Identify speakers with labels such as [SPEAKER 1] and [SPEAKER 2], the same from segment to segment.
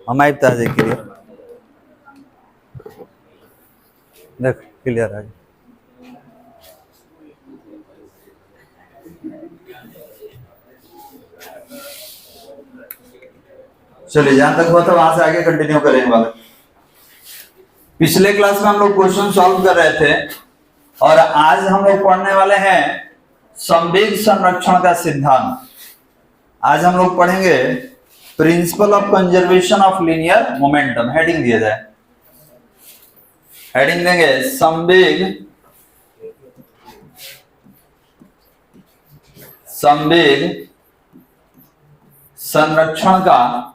[SPEAKER 1] हमारी ताजे क्लियर देख क्लियर है। चलिए जहां तक हुआ था वहां से आगे कंटिन्यू करेंगे वाले। पिछले क्लास में हम लोग क्वेश्चन सॉल्व कर रहे थे और आज हम लोग पढ़ने वाले हैं संवेग संरक्षण का सिद्धांत। आज हम लोग पढ़ेंगे principle of conservation of linear momentum. Heading दिया जाए, हेडिंग देंगे संवेग संरक्षण का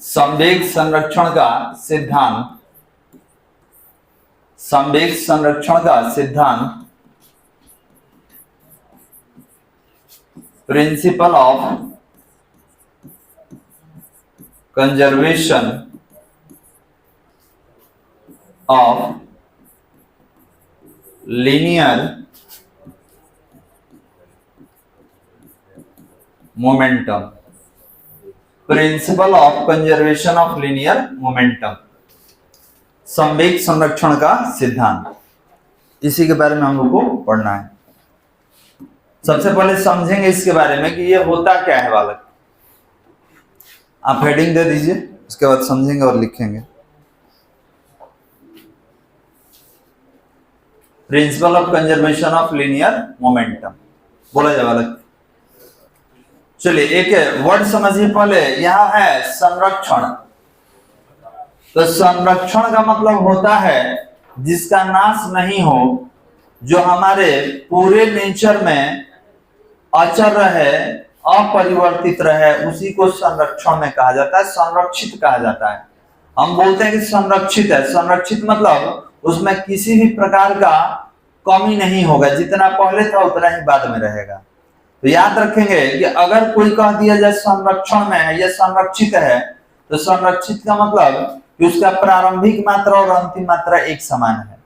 [SPEAKER 1] सिद्धांत। संवेग संरक्षण का सिद्धांत principle of conservation of linear momentum. Principle of conservation of linear momentum, संवेग संरक्षण का सिद्धांत, इसी के बारे में हम लोग को पढ़ना है। सबसे पहले समझेंगे इसके बारे में कि ये होता क्या है बालक। आप हेडिंग दे दीजिए, उसके बाद समझेंगे और लिखेंगे। Principle of conservation of linear momentum बोला जाए बालक। चलिए एक वर्ड समझिए पहले। यहां है संरक्षण। तो संरक्षण का मतलब होता है जिसका नाश नहीं हो, जो हमारे पूरे नेचर में अचर रहे, अपरिवर्तित रहे, उसी को संरक्षण में कहा जाता है, संरक्षित कहा जाता है। हम बोलते हैं कि संरक्षित है। संरक्षित मतलब उसमें किसी भी प्रकार का कमी नहीं होगा, जितना पहले था उतना ही बाद में रहेगा। तो याद रखेंगे कि अगर कोई कह दिया जाए संरक्षण में है या संरक्षित है, तो संरक्षित का मतलब कि उसका प्रारंभिक मात्रा और अंतिम मात्रा एक समान है।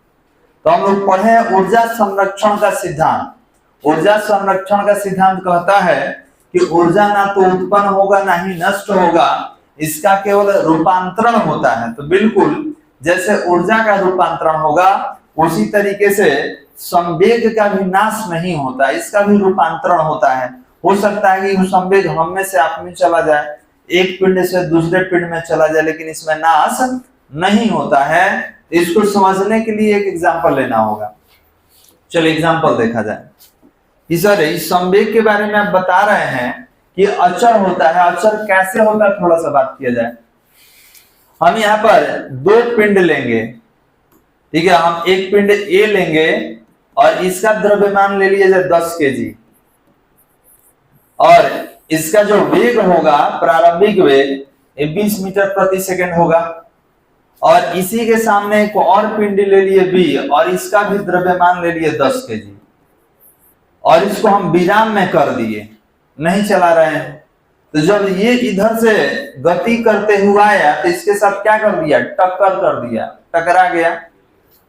[SPEAKER 1] तो हम लोग पढ़े ऊर्जा संरक्षण का सिद्धांत। ऊर्जा संरक्षण का सिद्धांत कहता है कि ऊर्जा ना तो उत्पन्न होगा ना ही नष्ट होगा, इसका केवल रूपांतरण होता है। तो बिल्कुल जैसे ऊर्जा का रूपांतरण होगा उसी तरीके से संवेग का भी नाश नहीं होता, इसका भी रूपांतरण होता है। हो सकता है कि संवेग हम में से आप में चला जाए, एक पिंड से दूसरे पिंड में चला जाए, लेकिन इसमें नाश नहीं होता है। इसको समझने के लिए एक एग्जांपल लेना होगा। चलिए एग्जांपल देखा जाए। इस संवेग के बारे में आप बता रहे हैं कि अचर होता है। अचर कैसे होता है थोड़ा सा बात किया जाए। हम यहाँ पर दो पिंड लेंगे, ठीक है। हम एक पिंड ए लेंगे और इसका द्रव्यमान ले लिया जाए 10 केजी, और इसका जो वेग होगा प्रारंभिक वेग 20 मीटर प्रति सेकंड होगा। और इसी के सामने एक और पिंड ले लिए बी और इसका भी द्रव्यमान ले लिए 10 केजी, और इसको हम विराम में कर दिए, नहीं चला रहे हैं। तो जब ये इधर से गति करते हुआ आया तो इसके साथ क्या कर दिया, टक्कर कर दिया, टकरा गया।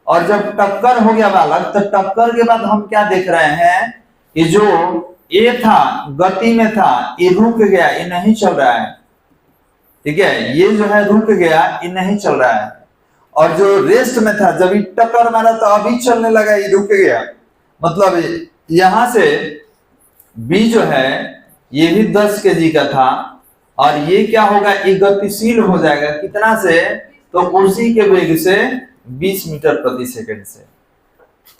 [SPEAKER 1] और जब टक्कर हो गया बालक, तो टक्कर के बाद हम क्या देख रहे हैं कि जो ए था गति में था, ये रुक गया, ये नहीं चल रहा है, ठीक है। ये जो है रुक गया, ये नहीं चल रहा है। और जो रेस्ट में था, जब ये टक्कर मारा तो अभी चलने लगा, ये रुक गया। मतलब यहां से बी जो है ये भी 10 केजी का था, और ये क्या होगा, ये गतिशील हो जाएगा। कितना से, तो उसी के वेग से 20 मीटर प्रति सेकंड से।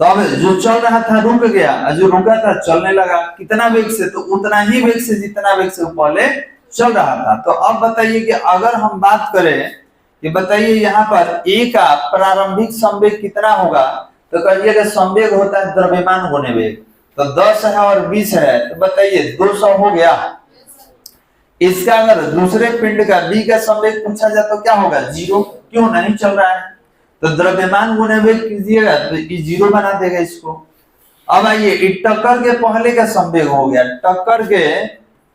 [SPEAKER 1] तो अब जो चल रहा था रुक गया, और जो रुका था चलने लगा। कितना वेग से, तो उतना ही वेग से जितना वेग से पहले चल रहा था। तो अब बताइए कि अगर हम बात करें कि बताइए यहाँ पर ए का प्रारंभिक संवेग कितना होगा, तो कहिएगा संवेग होता है द्रव्यमान गुणे वेग। तो 10 है और 20 है, तो बताइए 200 हो गया। इसका अगर दूसरे पिंड का बी का संवेग पूछा जाए तो क्या होगा, 0। क्यों, नहीं चल रहा है। तो द्रव्यमान गुणे वेग कीजिएगा तो ये 0 बना देगा इसको। अब आइए टक्कर के पहले का संवेग हो गया, टक्कर के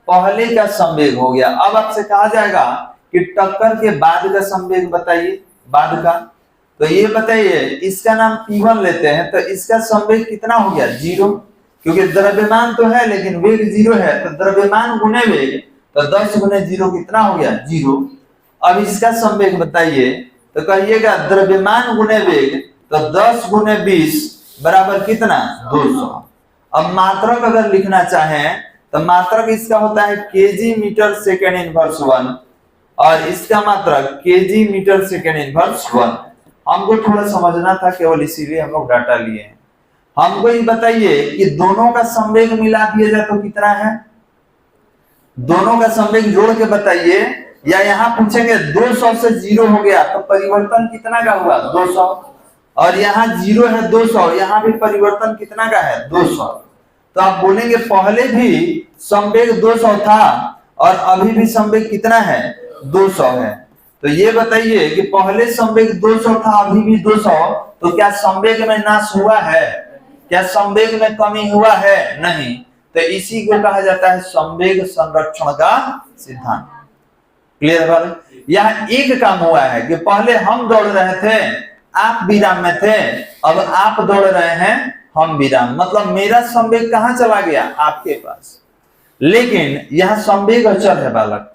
[SPEAKER 1] पहले का संवेग हो गया। अब आपसे कहा जाएगा कि टक्कर के बाद का संवेग बताइए, बाद का। तो ये बताइए, इसका नाम P1 लेते हैं, तो इसका संवेग कितना हो गया, 0, क्योंकि द्रव्यमान तो है लेकिन वेग 0 है। तो द्रव्यमान गुणे वेग, तो 10 गुने 0 कितना हो गया 0। अब इसका संवेग बताइए, तो कहिएगा द्रव्यमान गुने वेग, तो 10 गुने 20 बराबर कितना 200। अब मात्रक अगर लिखना चाहें तो मात्रक इसका होता है केजी मीटर सेकेंड इनवर्स 1, और इसका मात्रक केजी मीटर सेकेंड इनवर्स 1। हमको थोड़ा समझना था केवल, इसीलिए हम लोग डाटा लिए हैं। हमको ये बताइए कि दोनों का संवेग मिला दिया जाए तो कितना है, दोनों का संवेग जोड़ के बताइए, या यहाँ पूछेंगे 200 से 0 हो गया तो परिवर्तन कितना का हुआ 200, और यहाँ 0 है 200, यहाँ भी परिवर्तन कितना का है 200। तो आप बोलेंगे पहले भी संवेग 200 था और अभी भी संवेग कितना है 200 है। तो ये बताइए कि पहले संवेग 200 था अभी भी 200, तो क्या संवेग में नाश हुआ है, क्या संवेग में कमी हुआ है, नहीं। तो इसी को कहा जाता है संवेग संरक्षण का सिद्धांत। क्लियर है बात? यहाँ एक काम हुआ है कि पहले हम दौड़ रहे थे, आप विराम में थे, अब आप दौड़ रहे हैं, हम विराम, मतलब मेरा संवेग कहां चला गया आपके पास, लेकिन यह संवेग अचर है बालक,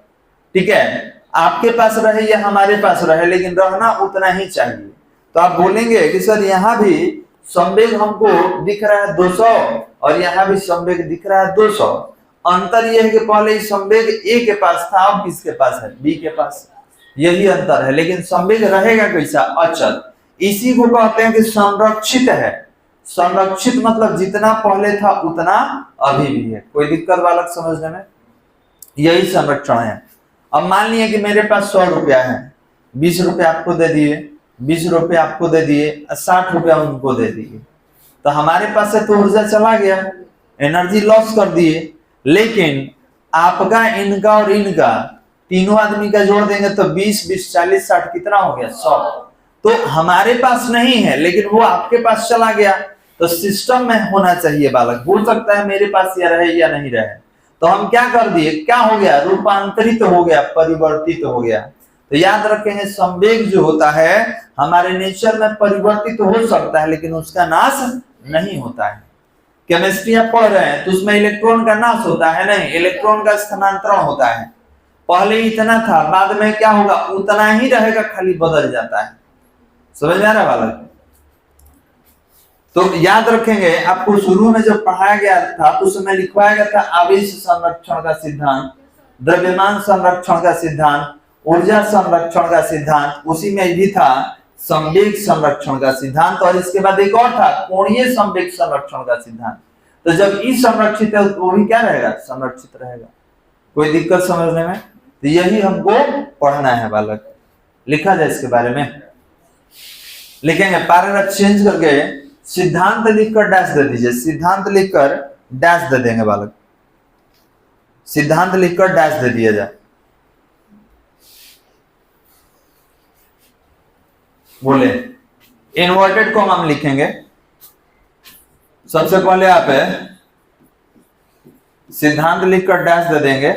[SPEAKER 1] ठीक है। आपके पास रहे या हमारे पास रहे, लेकिन रहना उतना ही चाहिए। तो आप बोलेंगे कि सर यहाँ भी संवेग हमको दिख रहा है 200 और यहाँ भी संवेग दिख रहा है 200, अंतर यह है कि पहले संवेग ए के पास था, अब किसके पास है बी के पास, यही अंतर है। लेकिन संवेग रहेगा कैसा अचल, इसी को कहते हैं कि संरक्षित है। संरक्षित मतलब जितना पहले था उतना अभी भी है। कोई दिक्कत बालक समझने में? यही संरक्षण है। अब मान लिया कि मेरे पास 100 रुपया है, 20 रुपया आपको दे दिए, 20 रुपया आपको दे दिए, 60 रुपया उनको दे दिए, तो हमारे पास से तो ऊर्जा चला गया, एनर्जी लॉस कर दिए। लेकिन आपका, इनका और इनका, तीनों आदमी का जोड़ देंगे तो 20 20 40 60 कितना हो गया 100। तो हमारे पास नहीं है लेकिन वो आपके पास चला गया, तो सिस्टम में होना चाहिए बालक। हो सकता है मेरे पास या रहे या नहीं रहे, तो हम क्या कर दिए, क्या हो गया, रूपांतरित हो गया, परिवर्तित हो गया। तो याद रखेंगे संवेग जो होता है हमारे नेचर में परिवर्तित हो सकता है, लेकिन उसका नाश नहीं होता है। केमिस्ट्री आप पढ़ रहे हैं तो उसमें इलेक्ट्रॉन का नाश होता है नहीं, इलेक्ट्रॉन का स्थानांतरण होता है। पहले इतना था, बाद में क्या होगा, उतना ही रहेगा, खाली बदल जाता है। समझ में आ रहा है बालक? तो याद रखेंगे, आपको शुरू में जब पढ़ाया गया था तो उसमें लिखवाया गया था आवेश संरक्षण का सिद्धांत, द्रव्यमान संरक्षण का सिद्धांत, ऊर्जा संरक्षण का सिद्धांत, उसी में भी था संवेग संरक्षण का सिद्धांत, और इसके बाद एक और था कोणीय संवेग संरक्षण का सिद्धांत। तो जब ई संरक्षित है तो भी क्या रहेगा, संरक्षित रहेगा। कोई दिक्कत समझने में? तो यही हमको पढ़ना है बालक। लिखा जाए इसके बारे में, लिखेंगे पैराग्राफ चेंज करके सिद्धांत लिखकर डैश दे दीजिए, सिद्धांत लिखकर डैश दे देंगे बालक, सिद्धांत लिखकर डैश दे दिया जाए। बोले इन्वर्टेड कॉमा हम लिखेंगे। सबसे पहले आप सिद्धांत लिखकर डैश दे देंगे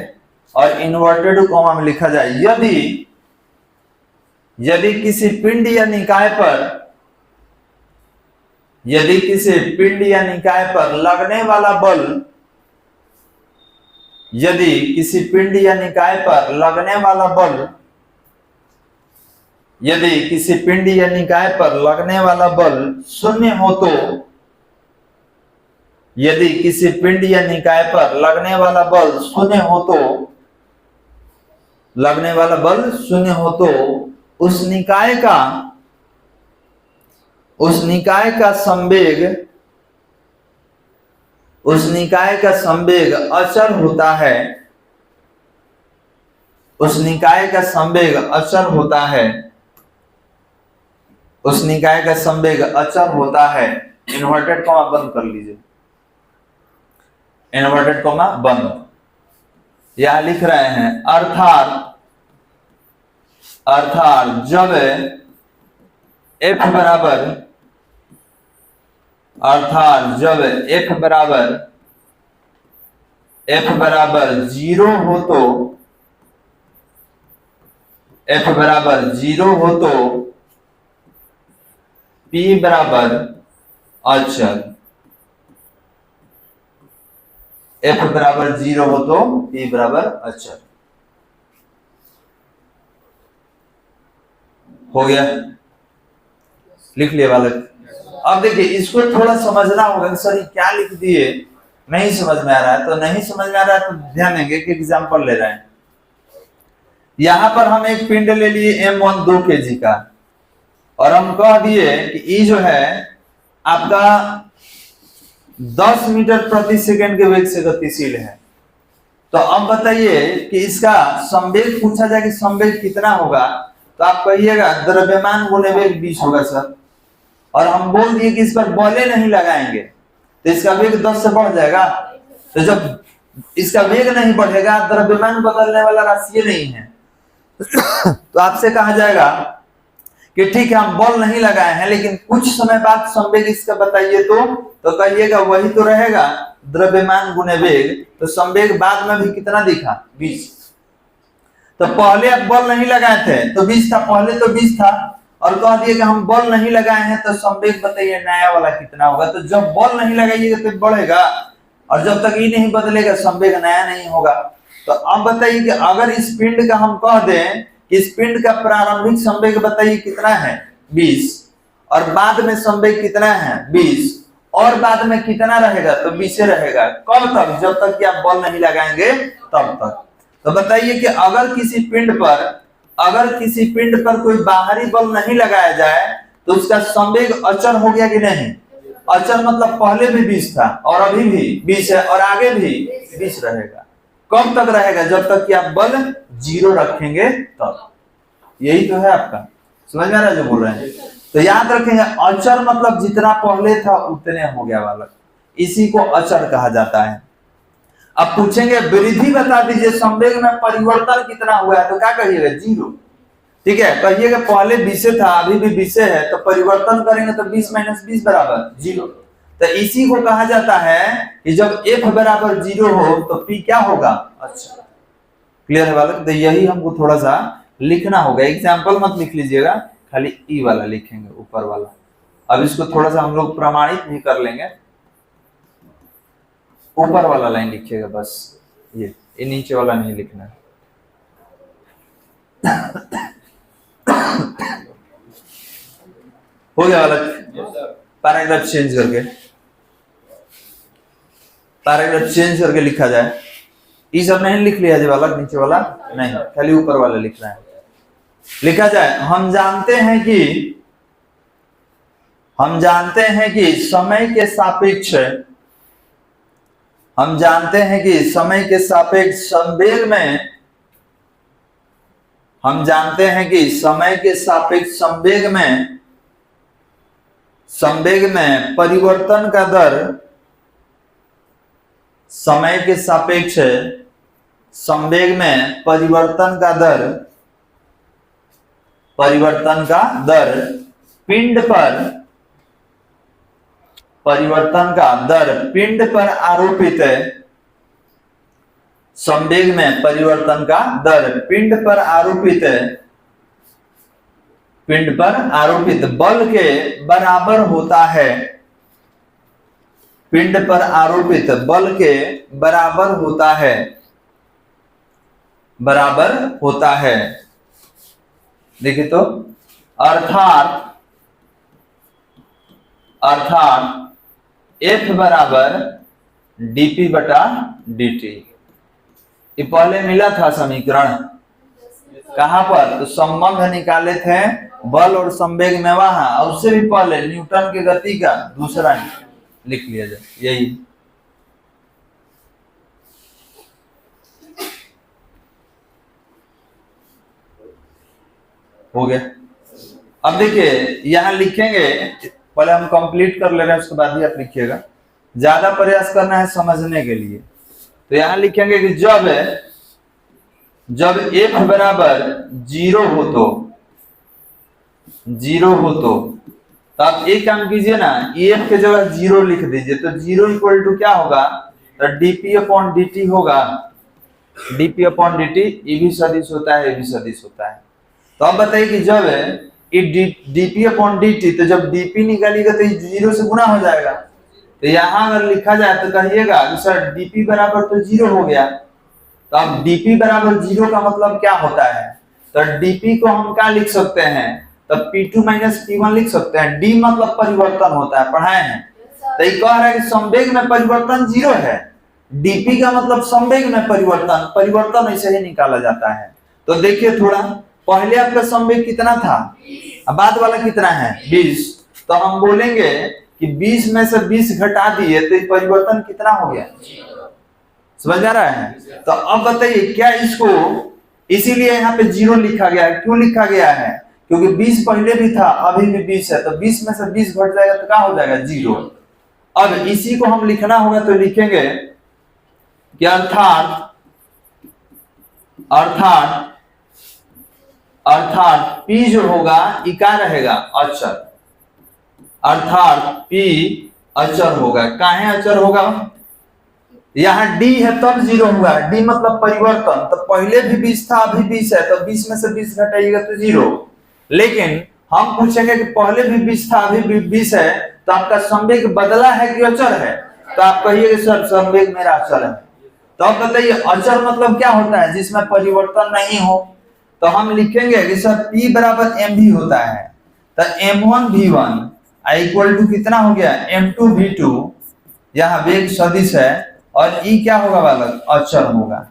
[SPEAKER 1] और इन्वर्टेड कॉमा में लिखा जाए यदि किसी पिंड या निकाय पर, यदि किसी पिंड या निकाय पर लगने वाला बल, यदि किसी पिंड या निकाय पर लगने वाला बल, यदि किसी पिंड या निकाय पर लगने वाला बल शून्य हो तो, यदि किसी पिंड या निकाय पर लगने वाला बल शून्य हो तो, लगने वाला बल शून्य हो तो उस निकाय का संवेग, उस निकाय का संवेग अचर होता है, उस निकाय का संवेग अचर होता है, उस निकाय का संवेग अचर होता है। इन्वर्टेड कॉमा बंद कर लीजिए, इन्वर्टेड कॉमा बंद। यहां लिख रहे हैं अर्थात जब F बराबर, अर्थात जब F बराबर 0 हो तो, F बराबर 0 हो तो P बराबर अचर, F बराबर 0 हो तो P बराबर अचर। हो गया, लिख लिए बालक। अब देखिए इसको थोड़ा समझना होगा कि सर ये क्या लिख दिए, नहीं समझ में आ रहा है। तो नहीं समझ में आ रहा है तो ध्यान देंगे कि एग्जाम्पल ले रहे हैं। यहां पर हम एक पिंड ले लिए M1 2 kg का, और हम कह दिए कि ये जो है आपका 10 मीटर प्रति सेकंड के वेग से गतिशील है। तो अब बताइए कि इसका संवेग पूछा जाए कि संवेग कितना होगा, तो आप कहिएगा द्रव्यमान गुणे वेग 20 होगा सर। और हम बोल दिए कि इस पर बॉले नहीं लगाएंगे तो इसका वेग 10 से बढ़ जाएगा। तो जब इसका वेग नहीं बढ़ेगा, द्रव्यमान बदलने वाला राशि नहीं है, तो आपसे कहा जाएगा कि ठीक है हम बॉल नहीं लगाए हैं, लेकिन कुछ समय बाद संवेग इसका बताइए तो कहिएगा वही तो रहेगा द्रव्यमान गुणे वेग। तो संवेग बाद में भी कितना दिखा 20। तो पहले आप बॉल नहीं लगाए थे तो 20 था, पहले तो 20 था, और कह दिए कि हम बॉल नहीं लगाए हैं तो संवेग बताइए नया वाला कितना होगा। तो जब बॉल नहीं लगाइएगा तो बढ़ेगा, और जब तक ये नहीं बदलेगा संवेग नया नहीं होगा। तो अब बताइए कि अगर इस पिंड का हम कह दें कि इस पिंड का प्रारंभिक संवेग बताइए कितना है 20, और बाद में संवेग कितना है 20, और बाद में कितना रहेगा तो 20 रहेगा। कब तक? जब तक कि आप बॉल नहीं लगाएंगे तब तक। तो बताइए कि अगर किसी पिंड पर कोई बाहरी बल नहीं लगाया जाए तो उसका संवेग अचर हो गया कि नहीं? अचर मतलब पहले भी 20 था और अभी भी 20 है और आगे भी 20 रहेगा। कब तक रहेगा? जब तक कि आप बल 0 रखेंगे तब। यही तो है आपका, समझ में आ रहा है जो बोल रहे हैं? तो याद रखेंगे अचर मतलब जितना पहले था उतने हो गया बालक, इसी को अचर कहा जाता है। अब पूछेंगे वृद्धि बता दीजिए, संवेग में परिवर्तन कितना हुआ है, तो क्या कहिएगा 0। ठीक है, कहिएगा पहले 20 था अभी भी 20 है, तो परिवर्तन करेंगे तो 20 - 20 बराबर 0। तो इसी को कहा जाता है कि जब f बराबर 0 हो तो p क्या होगा? अच्छा, क्लियर है बालक? तो यही हमको थोड़ा सा लिखना होगा, एग्जाम्पल मत लिख लीजिएगा, खाली ई वाला लिखेंगे ऊपर वाला। अब इसको थोड़ा सा हम लोग प्रमाणित भी कर लेंगे। ऊपर वाला लाइन लिखिएगा बस, ये नीचे वाला नहीं लिखना है। हो गया बालक? पैराग्राफ चेंज करके लिखा जाए। ये सब नहीं लिख लिया जी बालक, नीचे वाला नहीं, खाली ऊपर वाला लिखना है। लिखा जाए हम जानते हैं कि समय के सापेक्ष संवेग में संवेग में परिवर्तन का दर समय के सापेक्ष संवेग में परिवर्तन का दर पिंड पर आरोपित संवेग में परिवर्तन का दर पिंड पर आरोपित बल के बराबर होता है। पिंड पर आरोपित बल के बराबर होता है। देखिए तो अर्थात F बराबर dp बटा dt। ये पहले मिला था समीकरण, कहां पर? तो संबंध निकाले थे बल और संवेग में वहां, और उससे भी पहले न्यूटन की गति का दूसरा लिख लिया जाए, यही। हो गया। अब देखिए यहां लिखेंगे, पहले हम कंप्लीट कर ले रहे हैं उसके बाद ही आप लिखिएगा, ज्यादा प्रयास करना है समझने के लिए। तो यहां लिखेंगे कि जब f बराबर 0 हो तो आप एक काम कीजिए ना, f के जगह 0 लिख दीजिए। तो 0 इक्वल टू क्या होगा? तो dp अपॉन dt होगा। dp अपॉन dt ये भी सदिश होता है, ये भी सदिश होता है। तो अब बताइए कि जब dp अपॉन dt, तो जब dp निकालिएगा तो 0 से गुना हो जाएगा। तो यहां अगर लिखा जाए तो कहिएगा कि सर dp बराबर तो 0 हो गया। तो अब dp बराबर 0 का मतलब क्या होता है? तो dp को हम क्या लिख सकते हैं? तब P2 माइनस P1 लिख सकते हैं। D मतलब परिवर्तन होता है, पढ़ाए हैं। तो ये कह रहा है कि संवेग में परिवर्तन 0 है। dp का मतलब संवेग में परिवर्तन, परिवर्तन ऐसे ही निकाला जाता है। तो देखिए थोड़ा, पहले आपका संवेग कितना था, अब बाद वाला कितना है 20, तो हम बोलेंगे कि 20 में से 20 घटा दिए तो परिवर्तन कितना हो गया, समझ आ रहा है। तो अब बताइए क्या इसको, इसीलिए यहाँ पे 0 लिखा गया है। क्यों लिखा गया है, क्योंकि 20 पहले भी था, अभी भी 20 है, तो 20 में से 20 घट जाएगा तो क्या हो जाएगा 0। अब इसी को हम लिखना होगा तो लिखेंगे कि अर्थात P जो होगा इका रहेगा अचर, अर्थात P अचर होगा। काहे अचर होगा, यहाँ D है तब 0 हुआ, D मतलब परिवर्तन, तो पहले भी 20 था अभी 20 है, तो 20 में से 20 घटाइएगा तो 0। लेकिन हम पूछेंगे कि पहले भी 20 था अभी भी 20 है, तो आपका संवेग बदला है कि अचर है, तो आप कहिए सर संवेग मेरा अचर है। तो अब बताइए अचर मतलब क्या होता है, जिसमें परिवर्तन नहीं हो। तो हम लिखेंगे कि सर P बराबर mv होता है, तो m1 v1 इक्वल टू कितना हो गया m2 v2, यहाँ वेग सदिश है, और E क्या होगा बालक, अचर होगा,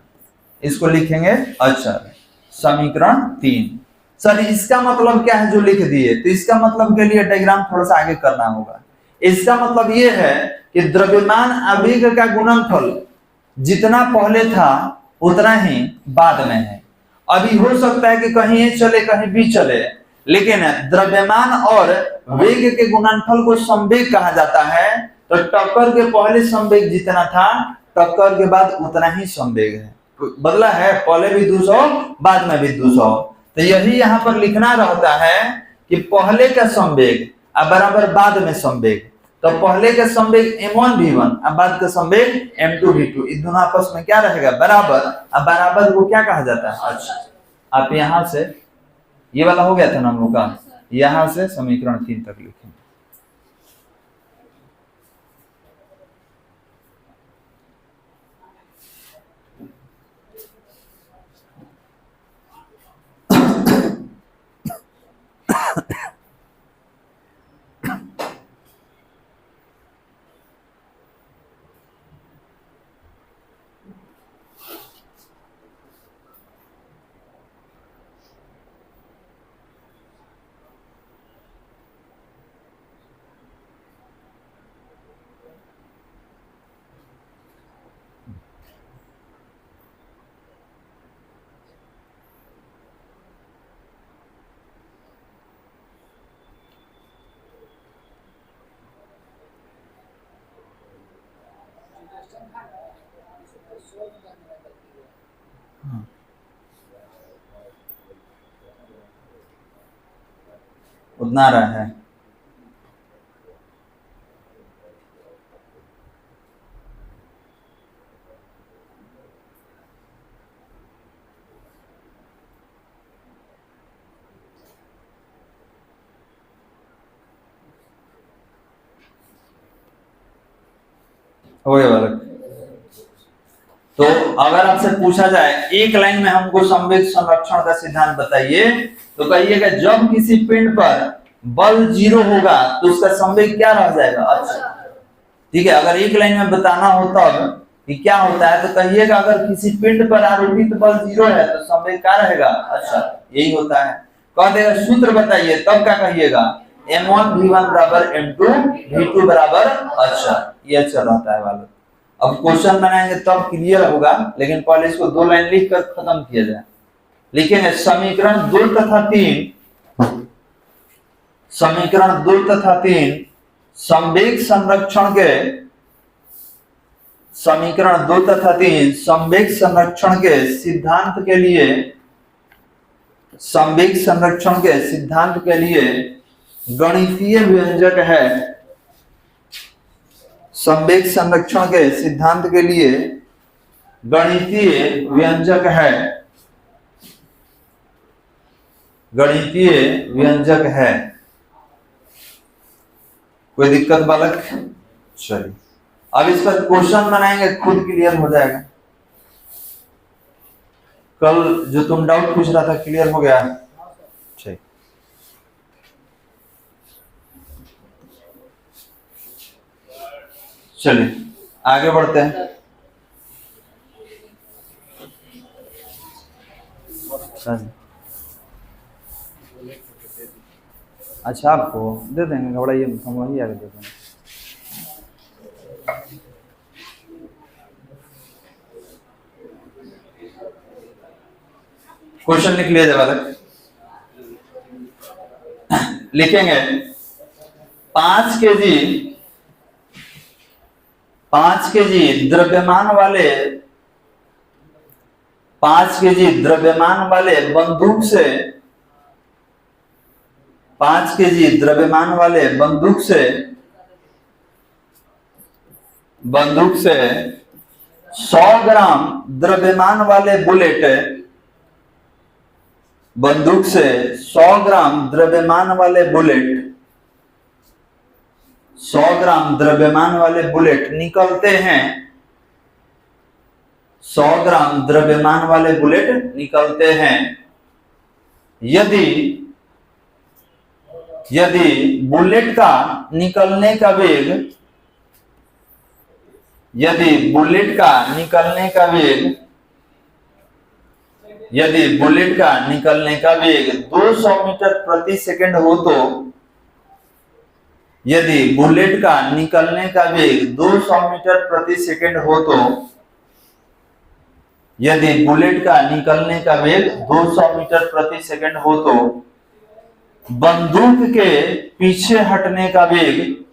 [SPEAKER 1] इसको लिखेंगे अचर। समीकरण 3। सर इसका मतलब क्या है जो लिख दिए, तो इसका मतलब के लिए डायग्राम थोड़ा सा आगे करना होगा। इसका मतलब ये है कि द्रव्यमान आवेग का गुणनफल जितना पहले था उतना ही बाद में है। अभी हो सकता है कि कहीं ये चले कहीं भी चले, लेकिन द्रव्यमान और वेग के गुणनफल को संवेग कहा जाता है। तो टक्कर के पहले संवेग जितना था, टक्कर के बाद उतना ही संवेग है, बदला है, पहले भी 200 बाद में भी 200। तो यही यहाँ पर लिखना रहता है कि पहले का संवेग अब बराबर बाद में संवेग। तो पहले का संवेग m1 v1 अब बाद का संवेग m2 v2, इस दोनों आपस में क्या रहेगा बराबर। अब बराबर को क्या कहा जाता है, अच्छा आप यहां से, ये वाला हो गया था ना हम लोग का, यहां से समीकरण 3 तक लिखेंगे। उतना रहा है, हो गया बालक। तो अगर आपसे पूछा जाए एक लाइन में हमको संवेग संरक्षण का सिद्धांत बताइए, तो कहिएगा जब किसी पिंड पर बल 0 होगा तो उसका संवेग क्या रह जाएगा, अच्छा ठीक है। अगर एक लाइन में बताना हो तब कि क्या होता है, तो कहिएगा अगर किसी पिंड पर आरोपित बल 0 है तो संवेग क्या रहेगा, अच्छा यही होता है। कह देगा सूत्र बताइए, तब क्या कहिएगा m1 v1 बराबर m2 v2 बराबर, अच्छा ये अच्छा रहता है बालक। अब क्वेश्चन बनाएंगे तब क्लियर होगा, लेकिन पहले इसको 2 लाइन लिख कर खत्म किया जाए। लिखेंगे समीकरण 2 तथा 3, समीकरण 2 तथा 3 संवेग संरक्षण के, समीकरण 2 तथा 3 संवेग संरक्षण के सिद्धांत के लिए, संवेग संरक्षण के सिद्धांत के लिए गणितीय व्यंजक है। संवेग संरक्षण के सिद्धांत के लिए गणितीय व्यंजक है, गणितीय व्यंजक है। कोई दिक्कत बालक, चलिए अब इस पर क्वेश्चन बनाएंगे, खुद क्लियर हो जाएगा। कल जो तुम डाउट पूछ रहा था क्लियर हो गया, ठीक। चलिए आगे बढ़ते हैं। अच्छा आपको दे देंगे, घबराइए मत, हम वही आगे दे देंगे। क्वेश्चन लिख लिया जाए, लिखेंगे 5 केजी द्रव्यमान वाले 5 केजी द्रव्यमान वाले बंदूक से 5 केजी द्रव्यमान वाले बंदूक से 100 ग्राम द्रव्यमान वाले बुलेट, बंदूक से 100 ग्राम द्रव्यमान वाले बुलेट 100 ग्राम द्रव्यमान वाले बुलेट निकलते हैं। 100 ग्राम द्रव्यमान वाले बुलेट निकलते हैं यदि बुलेट का निकलने का वेग, यदि बुलेट का निकलने का वेग 200 मीटर प्रति सेकंड हो तो, यदि बुलेट का निकलने का वेग 200 मीटर प्रति सेकंड हो तो, यदि बुलेट का निकलने का वेग 200 मीटर प्रति सेकंड हो तो बंदूक के पीछे हटने का वेग,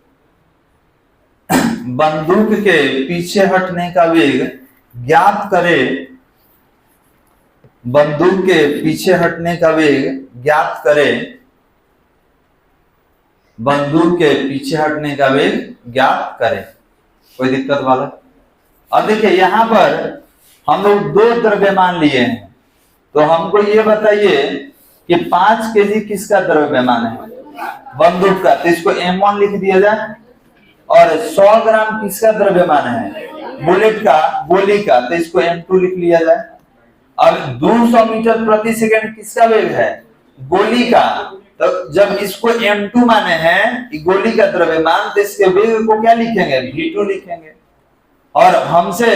[SPEAKER 1] बंदूक के पीछे हटने का वेग ज्ञात करें, बंदूक के पीछे हटने का वेग ज्ञात करें, बंदूक के पीछे हटने का वेग ज्ञात करें। कोई दिक्कत वाला? अब देखिए यहां पर हम लोग 2 द्रव्यमान लिए हैं, तो हमको ये बताइए कि 5 केजी किसका द्रव्यमान है? बंदूक का, तो इसको M1 लिख दिया जाए। और 100 ग्राम किसका द्रव्यमान है? बुलेट का, गोली का, तो इसको M2 लिख लिया जाए। अब 200 मीटर प्रति सेकंड किसका वेग है? गोली का, तो जब इसको M2 माने हैं गोली का द्रव्यमान, तो इसके वेग को क्या लिखेंगे? V2 लिखेंगे। और हमसे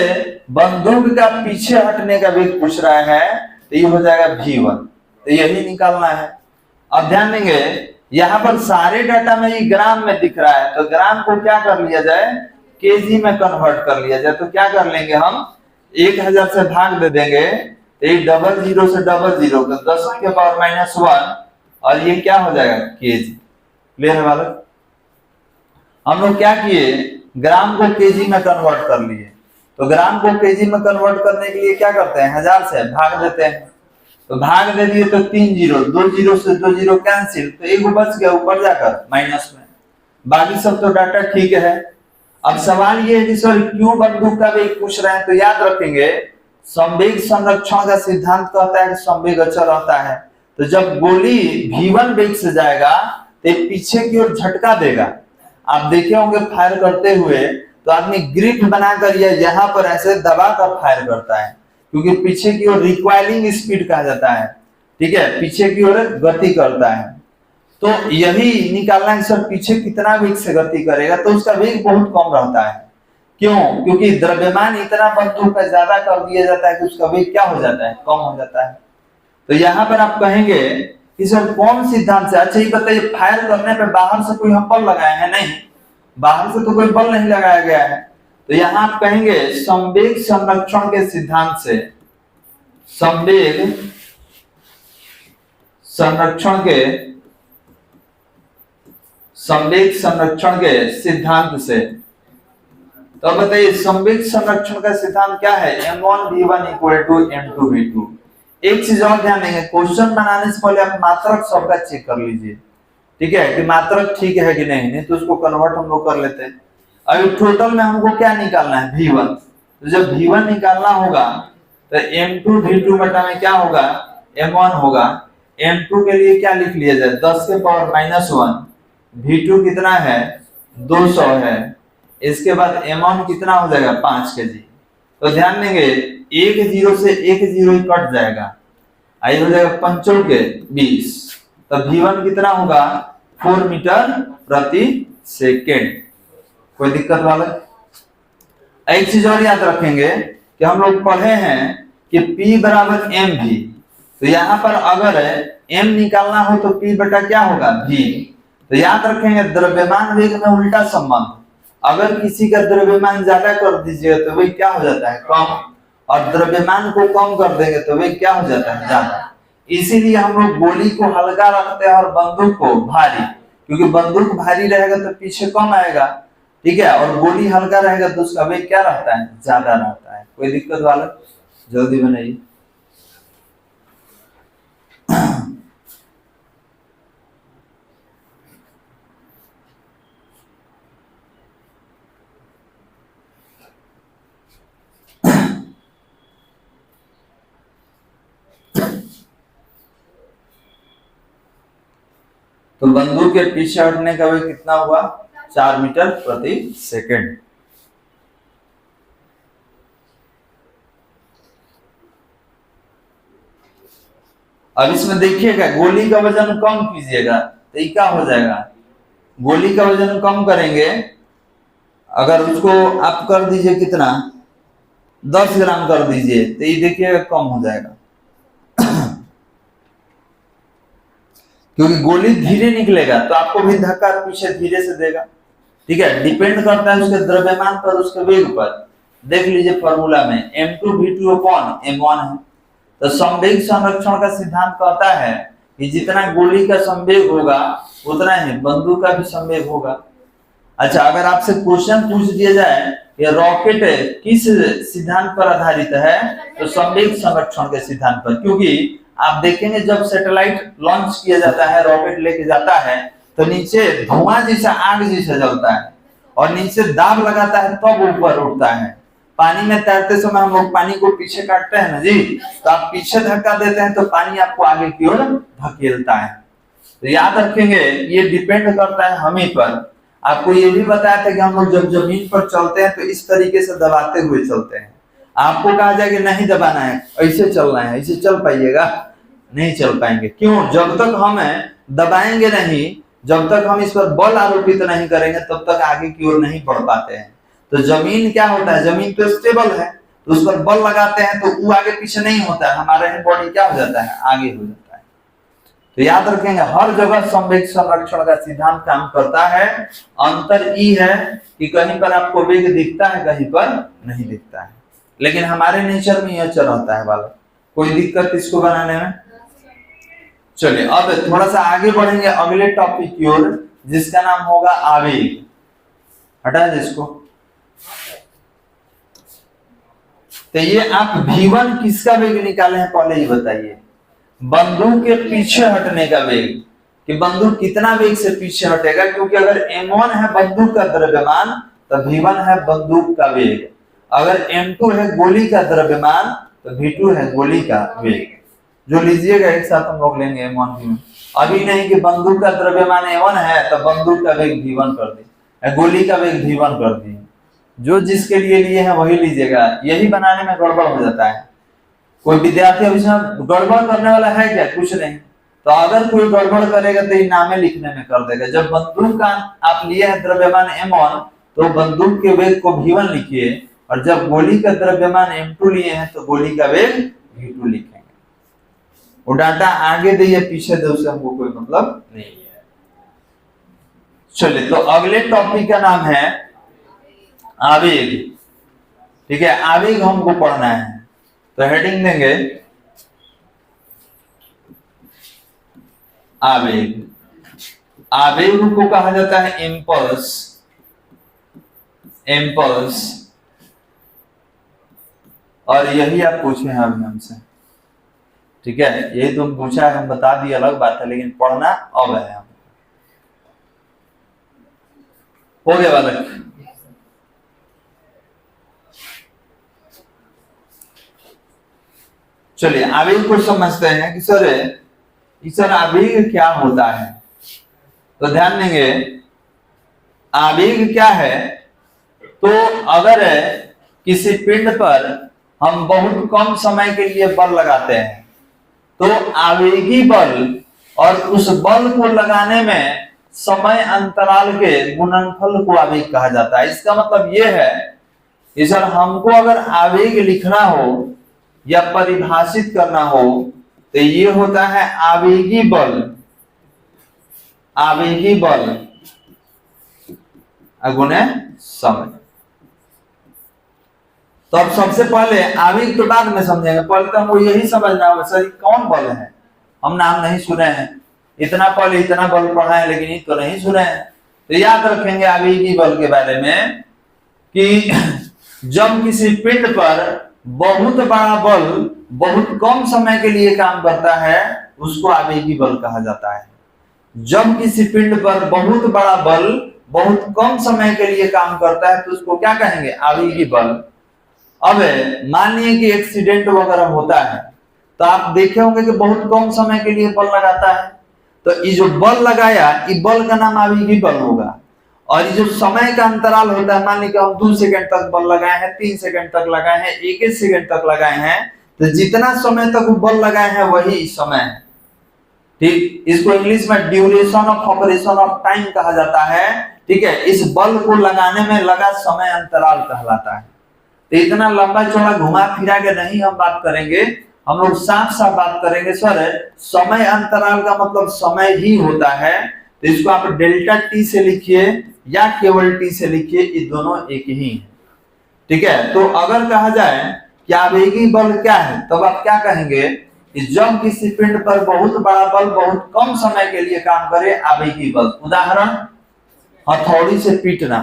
[SPEAKER 1] बंदूक का पीछे हटने का वेग पूछ रहा है, तो ये हो जाएगा V1, तो यही निकालना है। अब ध्यान देंगे यहां पर सारे डाटा में ये ग्राम में दिख रहा है, तो ग्राम को क्या कर लिया जाए? केजी में कन्वर्ट कर लिया जाए। तो क्या कर लेंगे हम? 1000 से भाग दे देंगे, तो 00 से 00 का 10 के पावर -1, और ये क्या हो जाएगा? केजी। क्लियर है बालक? हम लोग क्या किए? ग्राम को केजी में कन्वर्ट कर लिए। तो ग्राम को केजी में कन्वर्ट करने के लिए क्या करते हैं? 1000 से भाग देते हैं। तो भाग दे दिए तो 3 0, 2 0 से 2 0 कैंसिल, तो एक बच गया ऊपर जाकर माइनस में। बाकी सब तो डाटा ठीक है। अब सवाल ये है कि सर क्यों बंदूक का वेग पूछ रहे हैं? तो याद रखेंगे संवेग संरक्षण का सिद्धांत कहता है कि संवेग अचल रहता है। तो जब गोली V1 वेग से जाएगा तो पीछे की ओर झटका देगा। आप देखे होंगे फायर करते हुए तो आदमी ग्रिप बनाकर या यहाँ पर ऐसे दबा कर फायर करता है, क्योंकि पीछे की ओर रिक्वायलिंग स्पीड कहा जाता है। ठीक है, पीछे की ओर गति करता है। तो यही निकालना है सर पीछे कितना वेग से गति करेगा, तो उसका वेग बहुत कम रहता है। क्यों? क्योंकि द्रव्यमान इतना बंदूक का ज्यादा कर दिया जाता है कि उसका वेग क्या हो जाता है? कम हो जाता है। तो यहाँ पर आप कहेंगे कि सर कौन सिद्धांत से? अच्छा ये बताइए, फायर करने पे बाहर से कोई हम बल लगाए हैं? नहीं, बाहर से तो कोई बल नहीं लगाया गया है। तो यहां आप कहेंगे संवेग संरक्षण के सिद्धांत से, संवेग संरक्षण के सिद्धांत से। तो बताइए संवेग संरक्षण का सिद्धांत क्या है? M1V1 = M2V2। एक चीज और ध्यान देंगे, क्वेश्चन बनाने से पहले आप मात्रक सबका चेक कर लीजिए। ठीक है, कि मात्रक ठीक है कि नहीं तो उसको कन्वर्ट हम लोग कर लेते हैं। अभी टोटल में हमको क्या निकालना है? V1। तो जब V1 निकालना होगा तो M2V2 बटा में क्या होगा? M1 होगा। M2 के लिए क्या लिख लिया जाए? 10 के पावर -1। V2 कितना है? 200 है। इसके बाद M1 कितना हो जाएगा? 5 केजी। तो ध्यान देंगे 1 0 से 1 0 ही कट जाएगा, आई हो जाएगा 5 के 20। तो V1 कितना होगा? 4 मीटर प्रति सेकेंड। कोई दिक्कत वाला? एक चीज और याद रखेंगे कि हम लोग पढ़े हैं कि P बराबर mv, तो यहाँ पर अगर m निकालना हो तो P बटा क्या होगा v। तो याद रखेंगे द्रव्यमान वेग में उल्टा संबंध, अगर किसी का द्रव्यमान ज्यादा कर दीजिएगा तो वेग क्या हो जाता है कम, और द्रव्यमान को कम कर देंगे तो वेग क्या हो जाता है ज्यादा। इसीलिए हम लोग गोली को हल्का रखते हैं और बंदूक को भारी, क्योंकि बंदूक भारी रहेगा तो पीछे कम आएगा, ठीक है, और गोली हल्का रहेगा तो उसका वेग क्या रहता है ज्यादा रहता है। कोई दिक्कत वाला जल्दी बनाइए। तो बंदूक के पीछे हटने का वेग कितना हुआ 4 मीटर प्रति सेकंड। अब इसमें देखिएगा गोली का वजन कम कीजिएगा तो ये क्या हो जाएगा, गोली का वजन कम करेंगे, अगर उसको आप कर दीजिए कितना 10 ग्राम कर दीजिए तो ये देखिएगा कम हो जाएगा, क्योंकि गोली धीरे निकलेगा तो आपको भी धक्का पीछे धीरे से देगा, ठीक है। डिपेंड करता है उसके द्रव्यमान पर, उसके वेग पर। देख लीजिए फॉर्मूला में m2v2 अपॉन m1 है। तो संवेग संरक्षण का सिद्धांत कहता है कि जितना गोली का संवेग होगा उतना ही बंदूक का भी संवेग होगा। अच्छा, अगर आपसे क्वेश्चन पूछ दिया जाए कि रॉकेट किस सिद्धांत पर आधारित है, तो संवेग संरक्षण के सिद्धांत पर, क्योंकि आप देखेंगे जब सैटेलाइट लॉन्च किया जाता है, रॉकेट लेके जाता है तो नीचे धुआं जैसा आग जैसा जलता है और नीचे दाब लगाता है तब ऊपर उठता है। पानी में तैरते समय हम लोग पानी को पीछे काटते हैं ना जी, तो आप पीछे धक्का देते हैं तो पानी आपको आगे की ओर धकेलता है। तो याद रखेंगे ये डिपेंड करता है हम ही पर। आपको ये भी बताया था कि हम लोग जब जमीन पर चलते हैं तो इस तरीके से दबाते हुए चलते हैं। आपको कहा जाए कि नहीं दबाना है, ऐसे चलना है, ऐसे चल पाइएगा नहीं चल पाएंगे। क्यों? जब तक हम दबाएंगे नहीं, जब तक हम इस पर बल आरोपित नहीं करेंगे तब तक आगे की ओर नहीं बढ़ पाते हैं। तो जमीन क्या होता है, जमीन तो स्टेबल है तो उस पर बल लगाते हैं तो वो आगे पीछे नहीं होता है, हमारा बॉडी क्या हो जाता है आगे हो जाता है। तो याद रखेंगे हर जगह संवेग संरक्षण का सिद्धांत काम करता है। अंतर ई है कि कहीं पर आपको वेग दिखता है कहीं पर नहीं दिखता है, लेकिन हमारे नेचर में यह चल रहता है वाला। कोई दिक्कत इसको बनाने में? चलिए अब थोड़ा सा आगे बढ़ेंगे अगले टॉपिक की ओर, जिसका नाम होगा आवेग। हटा दे इसको। तो ये आप v1 किसका वेग निकाले हैं पहले ही बताइए। बंदूक के पीछे हटने का वेग, कि बंदूक कितना वेग से पीछे हटेगा, क्योंकि अगर m1 है बंदूक का द्रव्यमान तो v1 है बंदूक का वेग, अगर m2 है गोली का द्रव्यमान तो v2 है गोली का वेग। जो लीजिएगा एक साथ हम लोग लेंगे m1 v1। अभी नहीं कि बंदूक का द्रव्यमान m1 है तो बंदूक का वेग v1 कर दी, गोली का वेग v1 कर दी। जो जिसके लिए लिए है वही लीजिएगा, यही बनाने में गड़बड़ हो जाता है। कोई विद्यार्थी अभी गड़बड़ करने वाला है क्या? कुछ नहीं। तो अगर कोई गड़बड़ करेगा तो ये नामे लिखने में कर देगा। जब बंदूक का आप लिए है द्रव्यमान m1 तो बंदूक के वेग को v1 लिखिए, और जब गोली का द्रव्यमान m2 लिए हैं तो गोली का वेग v2 लिखेंगे। वो डाटा आगे दे या पीछे दे उससे हमको कोई मतलब नहीं है। चलिए तो अगले टॉपिक का नाम है आवेग। ठीक है, आवेग हमको पढ़ना है तो हेडिंग देंगे आवेग। आवेग को कहा जाता है इम्पल्स। इम्पल्स, और यही आप पूछे हैं अभी हमसे, ठीक है, यही तुम पूछा है, हम बता दिए अलग बात है, लेकिन पढ़ना अब है। हो गया बालक? चलिए आवेग को समझते हैं कि सर आवेग क्या होता है। तो ध्यान देंगे आवेग क्या है। तो अगर किसी पिंड पर हम बहुत कम समय के लिए बल लगाते हैं तो आवेगी बल और उस बल को लगाने में समय अंतराल के गुणनफल को आवेग कहा जाता है। इसका मतलब यह है कि सर हमको अगर आवेग लिखना हो या परिभाषित करना हो तो ये होता है आवेगी बल। आवेगी बल गुणे समय। तो अब सबसे पहले आवेग तो बाद में समझेंगे, पहले तो हमको यही समझना होगा सर कौन बल है। हम नाम नहीं सुने हैं, इतना पहले इतना बल पढ़ा है लेकिन ये तो नहीं सुने हैं। तो याद रखेंगे आवेगी बल के बारे में कि जब किसी पिंड पर बहुत बड़ा बल बहुत कम समय के लिए काम करता है उसको आवेगी बल कहा जाता है। जब किसी पिंड पर बहुत बड़ा बल बहुत कम समय के लिए काम करता है तो उसको क्या कहेंगे, आवेगी बल। अब मानिए कि एक्सीडेंट वगैरह होता है तो आप देखे होंगे कि बहुत कम समय के लिए बल लगाता है, तो ये जो बल लगाया ये बल का नाम आवेगी बल होगा। और ये जो समय का अंतराल होता है, मान लीजिए हम 2 सेकंड तक बल लगाए हैं, 3 सेकंड तक लगाए हैं, 1 सेकंड तक लगाए हैं, तो जितना समय तक वो बल लगाए हैं वही समय है। ठीक, इसको इंग्लिश में duration of operation of time कहा जाता है। ठीक है, इस बल को लगाने में लगा समय अंतराल कहलाता है। तो इतना लंबा चौड़ा घुमा फिरा के नहीं हम बात करेंगे, हम लोग साफ साफ बात करेंगे सर समय अंतराल का मतलब समय ही होता है। तो इसको आप डेल्टा टी से लिखिए या केवल टी से लिखिए, ये दोनों एक ही है। ठीक है, तो अगर कहा जाए कि आवेगी बल क्या है तब आप क्या कहेंगे कि जब किसी पिंड पर बहुत बड़ा बल बहुत कम समय के लिए काम करे आवेगी बल। उदाहरण, हथौड़ी से पीटना।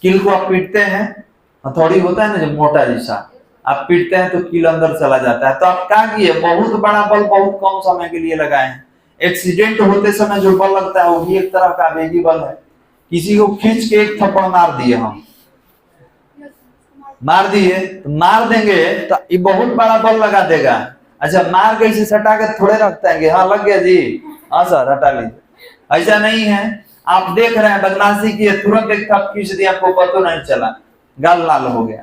[SPEAKER 1] कील को आप पीटते हैं, हथौड़ी होता है ना जो मोटा जैसा, आप पीटते हैं तो कील अंदर चला जाता है। तो आप क्या किए, बहुत बड़ा बल बहुत कम समय के लिए लगाए हैं। एक्सीडेंट होते समय जो बल लगता है वो भी एक तरह का आवेगी बल है। किसी को खींच के एक थप्पड़ मार दिए, हम मार दिए तो मार देंगे तो ये बहुत बड़ा बल लगा देगा। अच्छा, मार के इसे सटा के थोड़े रखते हैं, हाँ लग गया जी, हाँ सर हटा लीजिए, ऐसा नहीं है। आप देख रहे हैं बदमाशी की, तुरंत एक थप्पड़ खींच दिया, आपको पता नहीं चला, गाल लाल हो गया।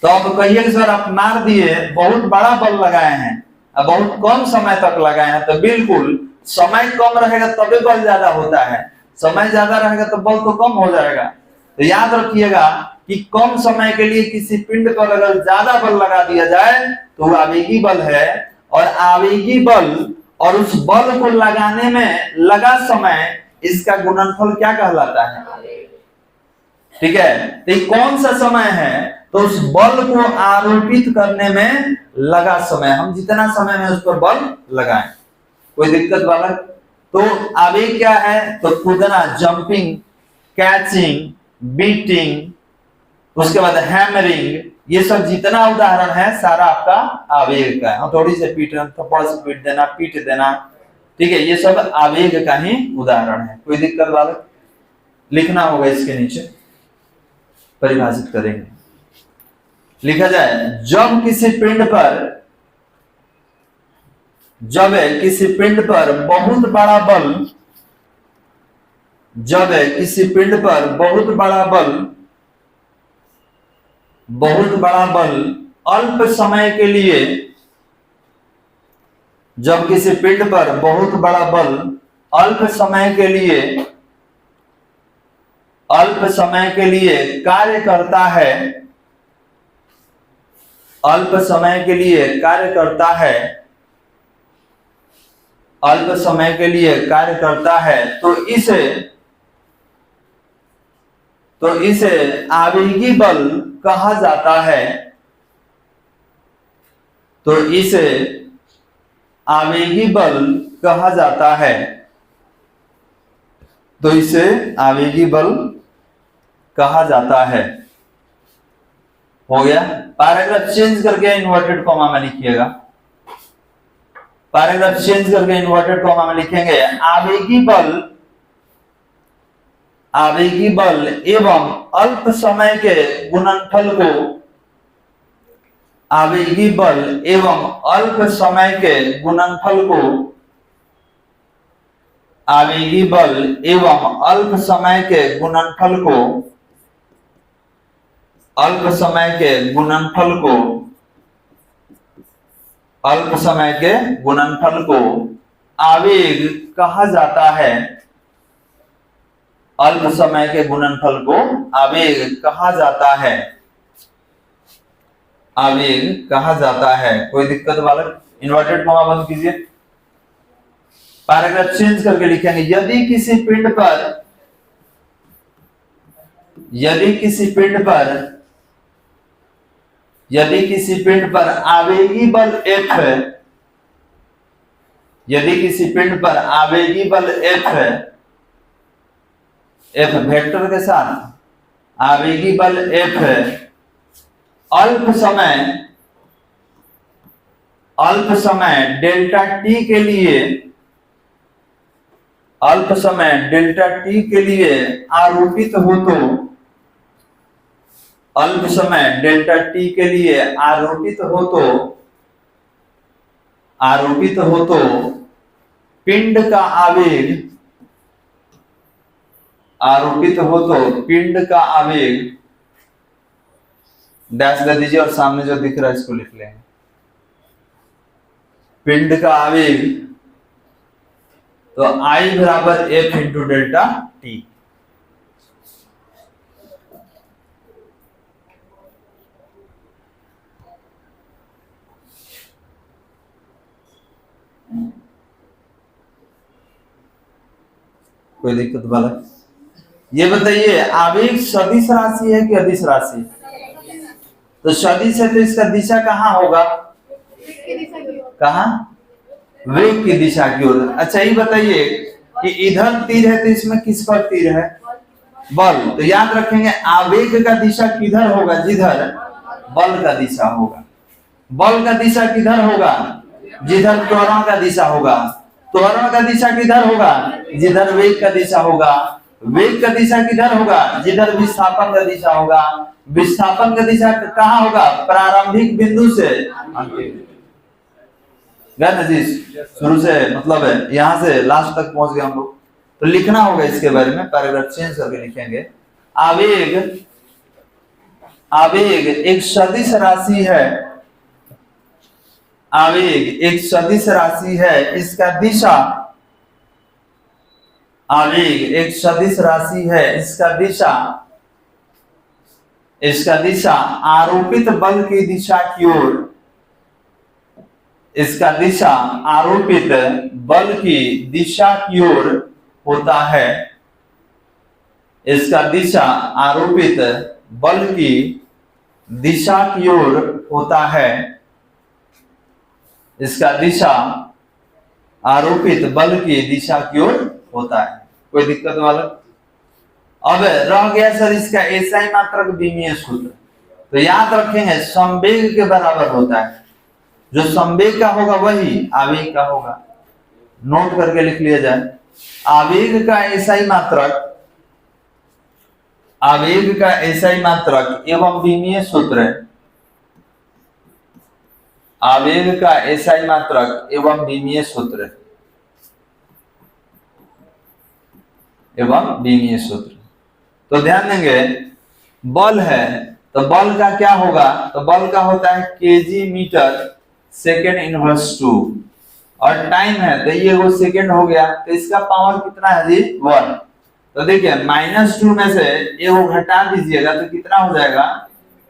[SPEAKER 1] तो अब कहिए सर आप मार दिए, बहुत बड़ा बल लगाए हैं, बहुत कम समय तक लगाए हैं, तो बिल्कुल समय कम रहेगा तभी बल ज्यादा होता है, समय ज्यादा रहेगा तो बल तो कम हो जाएगा। तो याद रखिएगा कि कम समय के लिए किसी पिंड पर अगर ज्यादा बल लगा दिया जाए तो वो आवेगी बल है। और आवेगी बल और उस बल को लगाने में लगा समय, इसका गुणनफल क्या कहलाता है। ठीक है, तो कौन सा समय है, तो उस बल को आरोपित करने में लगा समय, हम जितना समय में उस पर बल लगाएं। कोई दिक्कत वाला? तो आवेग क्या है, तो कूदना, जंपिंग, कैचिंग, बीटिंग, उसके बाद हैमरिंग, ये सब जितना उदाहरण है सारा आपका आवेग का है। हथौड़ी से पीटना, थप्पड़ से पीट देना, पीट देना, ठीक है, ये सब आवेग का ही उदाहरण है। कोई दिक्कत वाला? लिखना होगा इसके नीचे, परिभाषित करेंगे। लिखा जाए, जब किसी पिंड पर बहुत बड़ा बल, जब किसी पिंड पर बहुत बड़ा बल अल्प समय के लिए, जब किसी पिंड पर बहुत बड़ा बल अल्प समय के लिए कार्य करता है, अल्प समय के लिए कार्य करता है, तो इसे आवेगी बल कहा जाता है। तो इसे आवेगी बल कहा जाता है। तो इसे आवेगी बल कहा जाता है। हो गया। पैराग्राफ चेंज करके इन्वर्टेड कॉमा में लिखिएगा। पैराग्राफ चेंज करके इन्वर्टेड कॉमा में लिखेंगे, आवेगी बल एवं अल्प समय के गुणनफल को, आवेगी बल एवं अल्प समय के गुणनफल को, आवेगी बल एवं अल्प समय के गुणनफल को, अल्प समय के गुणनफल को आवेग कहा जाता है। अल्प समय के गुणनफल को आवेग कहा जाता है। आवेग कहा जाता है। कोई दिक्कत बालक? इन्वर्टेड कॉमा बंद कीजिए। पैराग्राफ चेंज करके लिखेंगे, यदि किसी पिंड पर आवेगी बल F है, यदि किसी पिंड पर आवेगी बल F है, F वेक्टर के साथ आवेगी बल F है, अल्प समय डेल्टा टी के लिए आरोपित हो तो, अल्प समय डेल्टा टी के लिए आरोपित हो तो पिंड का आवेग डैश दे दीजिए और सामने जो दिख रहा है इसको लिख लेंगे। पिंड का आवेग तो I बराबर F इंटू डेल्टा टी। कोई दिक्कत बालक? ये बताइए, आवेग सदिश राशि है कि अदिश राशि? तो सदिश है तो इसका दिशा कहाँ होगा? कहाँ? वेग की दिशा की ओर। अच्छा ये बताइए कि इधर तीर है तो इसमें किस पर तीर है? बल। तो याद रखेंगे आवेग का दिशा किधर होगा? जिधर बल का दिशा होगा। बल का दिशा किधर होगा? जिधर त्वरण का दिशा होगा। त्वरण का दिशा किधर होगा? जिधर वेग का दिशा होगा। वेग का दिशा किधर होगा? जिधर विस्थापन का दिशा होगा। विस्थापन का दिशा कहाँ होगा? प्रारंभिक बिंदु से अंतिम जी, शुरू से मतलब है यहां से लास्ट तक पहुंच गए हम लोग। तो लिखना होगा इसके बारे में, पैराग्राफ चेंज करके लिखेंगे। आवेग एक सदिश राशि है। आवेग एक सदिश राशि है, इसका दिशा, आवेग एक सदिश राशि है, इसका दिशा आरोपित बल की दिशा की ओर, इसका दिशा आरोपित बल की दिशा की ओर होता है। इसका दिशा आरोपित बल की दिशा की ओर होता है। इसका दिशा आरोपित बल की दिशा की ओर होता है। कोई दिक्कत वाला? अब रह गया सर इसका एसआई मात्रक विमीय सूत्र। तो याद रखेंगे संवेग के बराबर होता है। जो संवेग का होगा वही आवेग का होगा। नोट करके लिख लिया जाए। आवेग का एसआई मात्रक एवं विमीय सूत्र, आवेग का एसआई मात्रक एवं विमीय सूत्र, तो ध्यान देंगे बल है तो बल का क्या होगा? तो बल का होता है केजी मीटर सेकेंड इनवर्स 2 और टाइम है तो ये वो सेकेंड हो गया। तो इसका पावर कितना है जी? 1। तो देखिए -2 में से ये वो घटा दीजिएगा तो कितना हो जाएगा?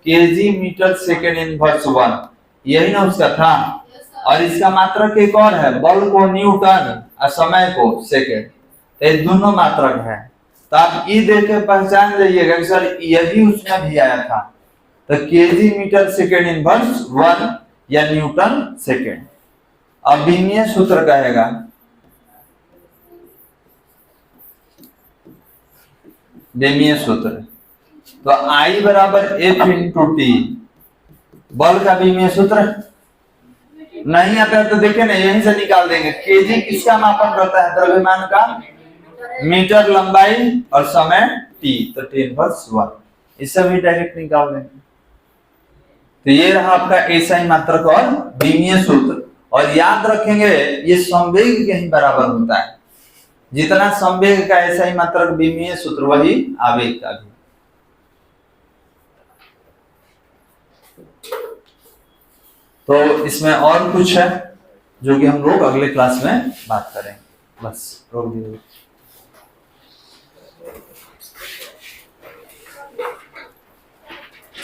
[SPEAKER 1] KG metre second inverse 1। यही ना उसका था। और इसका मात्रक एक और है, बल को न्यूटन और समय को सेकेंड। तो ये दोनों मात्रक है। तो आप ई देख के पहचान जाइएगा कि सर यही उसमें भी आया था। तो केजी मीटर सेकेंड इनवर्स 1 या न्यूटन सेकेंड। अब विमीय सूत्र कहेगा विमीय सूत्र, तो I बराबर F इंटू टी। बल का विमीय सूत्र नहीं आता है तो देखिए ना यहीं से निकाल देंगे। केजी किसका मापन करता है? द्रव्यमान का। मीटर लंबाई और समय टी, तो टी इनवर्स 1। इससे भी डायरेक्ट निकाल देंगे। तो ये रहा आपका एसआई मात्रक और विमीय सूत्र। और याद रखेंगे ये संवेग के ही बराबर होता है। जितना संवेग का एसआई मात्रक विमीय सूत्र वही आवेग का भी। तो इसमें और कुछ है जो कि हम लोग अगले क्लास में बात करेंगे। बस रोक दीजिए।